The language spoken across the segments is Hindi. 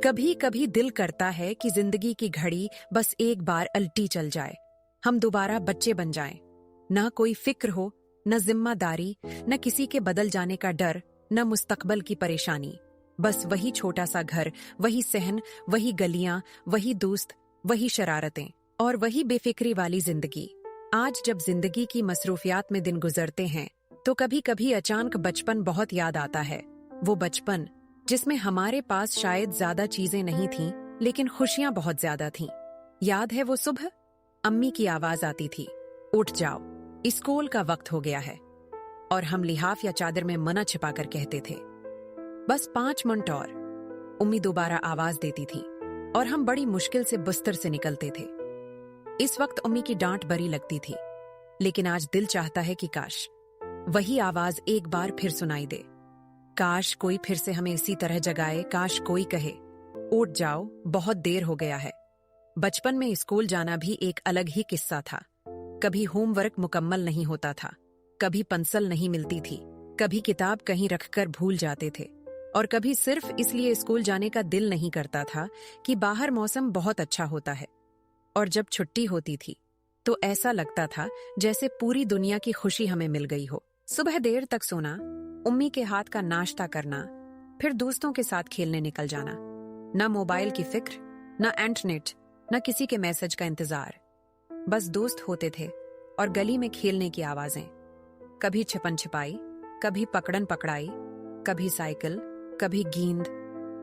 कभी कभी दिल करता है कि जिंदगी की घड़ी बस एक बार अल्टी चल जाए, हम दोबारा बच्चे बन जाएं। ना कोई फिक्र हो, न जिम्मेदारी, न किसी के बदल जाने का डर, न मुस्तकबल की परेशानी। बस वही छोटा सा घर, वही सहन, वही गलियां, वही दोस्त, वही शरारतें और वही बेफिक्री वाली जिंदगी। आज जब जिंदगी की मसरूफियात में दिन गुजरते हैं तो कभी कभी अचानक बचपन बहुत याद आता है। वो बचपन जिसमें हमारे पास शायद ज्यादा चीजें नहीं थीं, लेकिन खुशियां बहुत ज्यादा थीं। याद है वो सुबह अम्मी की आवाज आती थी, उठ जाओ, स्कूल का वक्त हो गया है। और हम लिहाफ या चादर में मना छिपा कर कहते थे, बस 5 मिनट और। उम्मी दोबारा आवाज देती थी और हम बड़ी मुश्किल से बिस्तर से निकलते थे। इस वक्त उम्मी की डांट बड़ी लगती थी, लेकिन आज दिल चाहता है कि काश वही आवाज एक बार फिर सुनाई दे। काश कोई फिर से हमें इसी तरह जगाए, काश कोई कहे, उठ जाओ, बहुत देर हो गया है। बचपन में स्कूल जाना भी एक अलग ही किस्सा था। कभी होमवर्क मुकम्मल नहीं होता था, कभी पेंसिल नहीं मिलती थी, कभी किताब कहीं रखकर भूल जाते थे, और कभी सिर्फ इसलिए स्कूल जाने का दिल नहीं करता था कि बाहर मौसम बहुत अच्छा होता है। और जब छुट्टी होती थी तो ऐसा लगता था जैसे पूरी दुनिया की खुशी हमें मिल गई हो। सुबह देर तक सोना, उम्मी के हाथ का नाश्ता करना, फिर दोस्तों के साथ खेलने निकल जाना। न मोबाइल की फिक्र, न इंटरनेट, न किसी के मैसेज का इंतजार। बस दोस्त होते थे और गली में खेलने की आवाजें। कभी छिपन छिपाई, कभी पकड़न पकड़ाई, कभी साइकिल, कभी गेंद।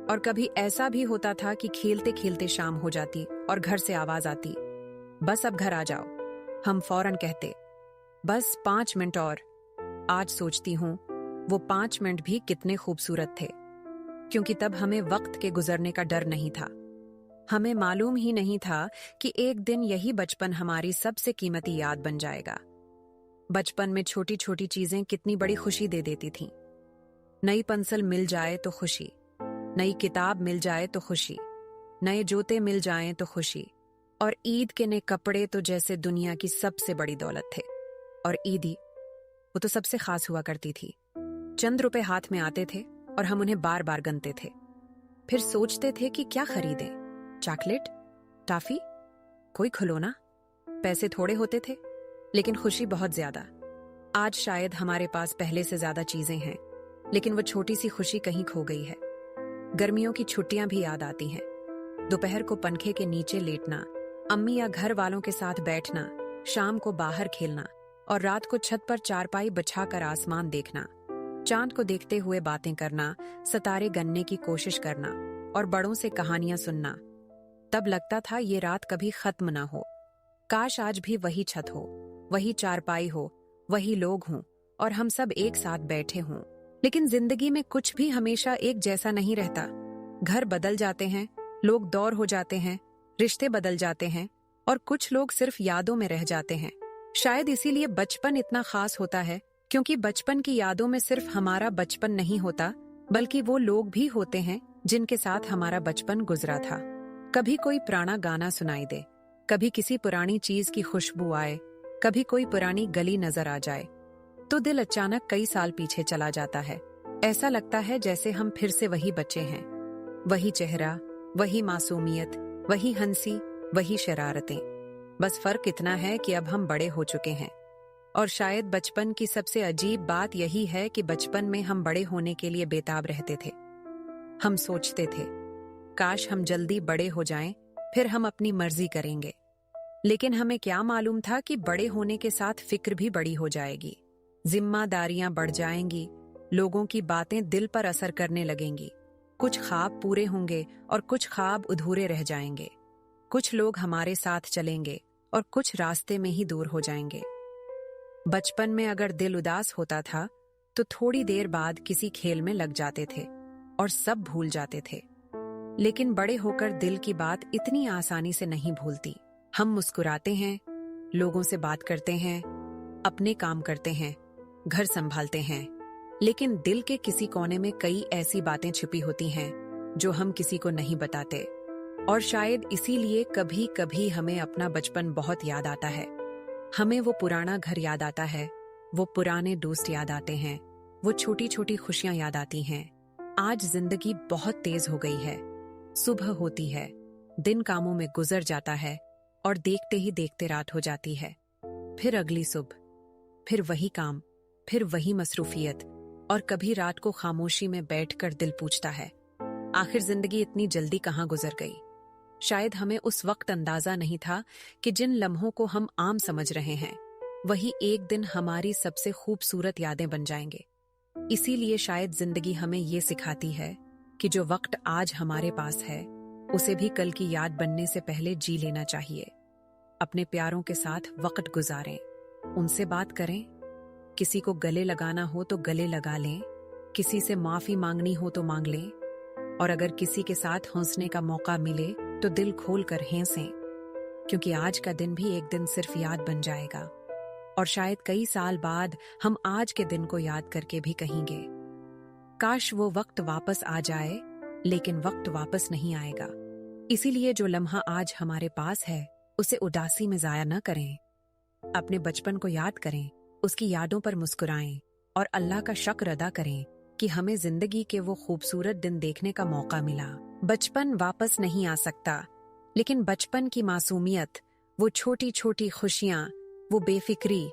और कभी ऐसा भी होता था कि खेलते खेलते शाम हो जाती और घर से आवाज आती, बस अब घर आ जाओ। हम फौरन कहते, बस 5 मिनट और। आज सोचती हूँ वो 5 मिनट भी कितने खूबसूरत थे, क्योंकि तब हमें वक्त के गुजरने का डर नहीं था। हमें मालूम ही नहीं था कि एक दिन यही बचपन हमारी सबसे कीमती याद बन जाएगा। बचपन में छोटी छोटी चीजें कितनी बड़ी खुशी दे देती थीं। नई पेंसिल मिल जाए तो खुशी, नई किताब मिल जाए तो खुशी, नए जूते मिल जाएं तो खुशी, और ईद के नए कपड़े तो जैसे दुनिया की सबसे बड़ी दौलत थे। और ईदी, वो तो सबसे खास हुआ करती थी। चंद रुपए हाथ में आते थे और हम उन्हें बार बार गिनते थे। फिर सोचते थे कि क्या खरीदें, चॉकलेट, टॉफी, कोई खिलौना। पैसे थोड़े होते थे लेकिन खुशी बहुत ज्यादा। आज शायद हमारे पास पहले से ज्यादा चीजें हैं, लेकिन वो छोटी सी खुशी कहीं खो गई है। गर्मियों की छुट्टियां भी याद आती हैं। दोपहर को पंखे के नीचे लेटना, अम्मी या घर वालों के साथ बैठना, शाम को बाहर खेलना और रात को छत पर चारपाई बिछाकर आसमान देखना, चांद को देखते हुए बातें करना, सितारे गिनने की कोशिश करना और बड़ों से कहानियां सुनना। तब लगता था ये रात कभी खत्म ना हो। काश आज भी वही छत हो, वही चारपाई हो, वही लोग हों और हम सब एक साथ बैठे हों। लेकिन जिंदगी में कुछ भी हमेशा एक जैसा नहीं रहता। घर बदल जाते हैं, लोग दौर हो जाते हैं, रिश्ते बदल जाते हैं और कुछ लोग सिर्फ यादों में रह जाते हैं। शायद इसीलिए बचपन इतना खास होता है, क्योंकि बचपन की यादों में सिर्फ हमारा बचपन नहीं होता, बल्कि वो लोग भी होते हैं जिनके साथ हमारा बचपन गुजरा था। कभी कोई पुराना गाना सुनाई दे, कभी किसी पुरानी चीज की खुशबू आए, कभी कोई पुरानी गली नजर आ जाए, तो दिल अचानक कई साल पीछे चला जाता है। ऐसा लगता है जैसे हम फिर से वही बच्चे हैं। वही चेहरा, वही मासूमियत, वही हंसी, वही शरारतें। बस फर्क इतना है कि अब हम बड़े हो चुके हैं। और शायद बचपन की सबसे अजीब बात यही है कि बचपन में हम बड़े होने के लिए बेताब रहते थे। हम सोचते थे, काश हम जल्दी बड़े हो जाएं, फिर हम अपनी मर्जी करेंगे। लेकिन हमें क्या मालूम था कि बड़े होने के साथ फिक्र भी बड़ी हो जाएगी, जिम्मेदारियां बढ़ जाएंगी, लोगों की बातें दिल पर असर करने लगेंगी। कुछ ख्वाब पूरे होंगे और कुछ ख्वाब अधूरे रह जाएंगे। कुछ लोग हमारे साथ चलेंगे और कुछ रास्ते में ही दूर हो जाएंगे। बचपन में अगर दिल उदास होता था तो थोड़ी देर बाद किसी खेल में लग जाते थे और सब भूल जाते थे। लेकिन बड़े होकर दिल की बात इतनी आसानी से नहीं भूलती। हम मुस्कुराते हैं, लोगों से बात करते हैं, अपने काम करते हैं, घर संभालते हैं, लेकिन दिल के किसी कोने में कई ऐसी बातें छिपी होती हैं जो हम किसी को नहीं बताते। और शायद इसीलिए कभी कभी हमें अपना बचपन बहुत याद आता है। हमें वो पुराना घर याद आता है, वो पुराने दोस्त याद आते हैं, वो छोटी छोटी खुशियां याद आती हैं। आज जिंदगी बहुत तेज हो गई है, सुबह होती है, दिन कामों में गुजर जाता है और देखते ही देखते रात हो जाती है। फिर अगली सुबह, फिर वही काम, फिर वही मसरूफियत, और कभी रात को खामोशी में बैठकर दिल पूछता है, आखिर जिंदगी इतनी जल्दी कहाँ गुजर गई। शायद हमें उस वक्त अंदाजा नहीं था कि जिन लम्हों को हम आम समझ रहे हैं वही एक दिन हमारी सबसे खूबसूरत यादें बन जाएंगे। इसीलिए शायद जिंदगी हमें ये सिखाती है कि जो वक्त आज हमारे पास है उसे भी कल की याद बनने से पहले जी लेना चाहिए। अपने प्यारों के साथ वक्त गुजारें, उनसे बात करें, किसी को गले लगाना हो तो गले लगा लें, किसी से माफी मांगनी हो तो मांग लें, और अगर किसी के साथ हंसने का मौका मिले तो दिल खोल कर हंसें, क्योंकि आज का दिन भी एक दिन सिर्फ याद बन जाएगा और शायद कई साल बाद हम आज के दिन को याद करके भी कहेंगे, काश वो वक्त वापस आ जाए, लेकिन वक्त वापस नहीं आएगा। इसीलिए जो लम्हा आज हमारे पास है उसे उदासी में जाया न करें। अपने बचपन को याद करें, उसकी यादों पर मुस्कुराएं और अल्लाह का शुक्र अदा करें कि हमें जिंदगी के वो खूबसूरत दिन देखने का मौका मिला। बचपन वापस नहीं आ सकता, लेकिन बचपन की मासूमियत, वो छोटी छोटी खुशियां, वो बेफिक्री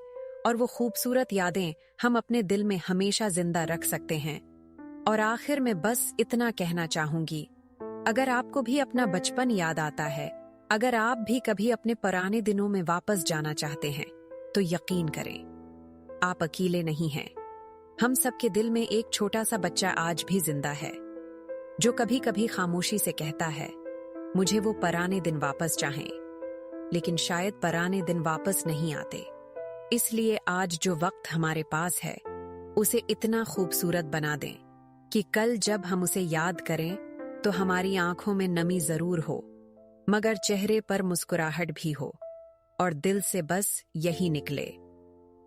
और वो खूबसूरत यादें हम अपने दिल में हमेशा जिंदा रख सकते हैं। और आखिर में बस इतना कहना चाहूंगी, अगर आपको भी अपना बचपन याद आता है, अगर आप भी कभी अपने पुराने दिनों में वापस जाना चाहते हैं, तो यकीन करें आप अकेले नहीं हैं। हम सबके दिल में एक छोटा सा बच्चा आज भी जिंदा है, जो कभी कभी खामोशी से कहता है, मुझे वो पुराने दिन वापस चाहें, लेकिन शायद पुराने दिन वापस नहीं आते। इसलिए आज जो वक्त हमारे पास है उसे इतना खूबसूरत बना दें कि कल जब हम उसे याद करें तो हमारी आंखों में नमी जरूर हो, मगर चेहरे पर मुस्कुराहट भी हो और दिल से बस यही निकले,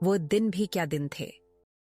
वो दिन भी क्या दिन थे।